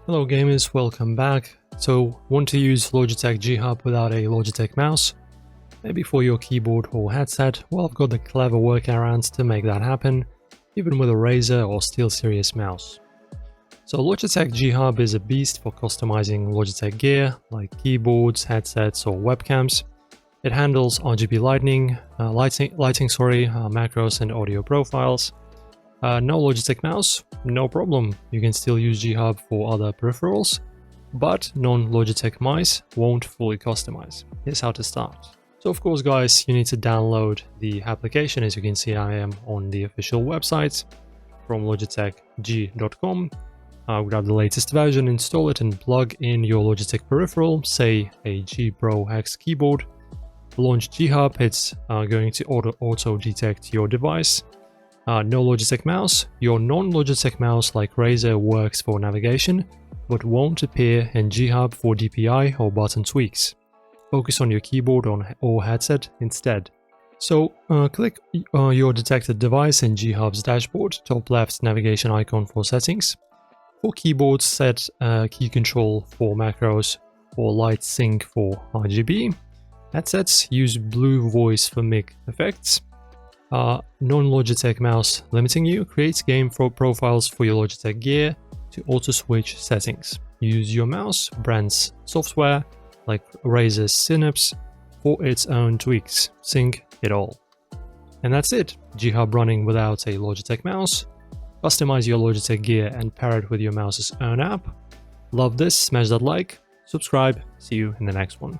Hello gamers, welcome back. So, want to use Logitech G Hub without a Logitech mouse? Maybe for your keyboard or headset? Well, I've got the clever workarounds to make that happen, even with a Razer or SteelSeries mouse. So Logitech G Hub is a beast for customizing Logitech gear, like keyboards, headsets or webcams. It handles RGB lighting, macros and audio profiles. No Logitech mouse? No problem, you can still use G Hub for other peripherals, but non-Logitech mice won't fully customize. Here's how to start. So of course guys, you need to download the application. As you can see, I am on the official website from logitechg.com. Grab the latest version, install it and plug in your Logitech peripheral, say a G Pro X keyboard. Launch G Hub, it's going to auto detect your device. No Logitech mouse. Your non-Logitech mouse like Razer works for navigation, but won't appear in G Hub for DPI or button tweaks. Focus on your keyboard or headset instead. So click your detected device in G Hub's dashboard, top left navigation icon for settings. For keyboards, set key control for macros or light sync for RGB. Headsets, use blue voice for mic effects. Non-Logitech mouse limiting you, create game profiles for your Logitech gear to auto-switch settings. Use your mouse brand's software like Razer's Synapse for its own tweaks. Sync it all. And that's it. G Hub running without a Logitech mouse. Customize your Logitech gear and pair it with your mouse's own app. Love this, smash that like, subscribe, see you in the next one.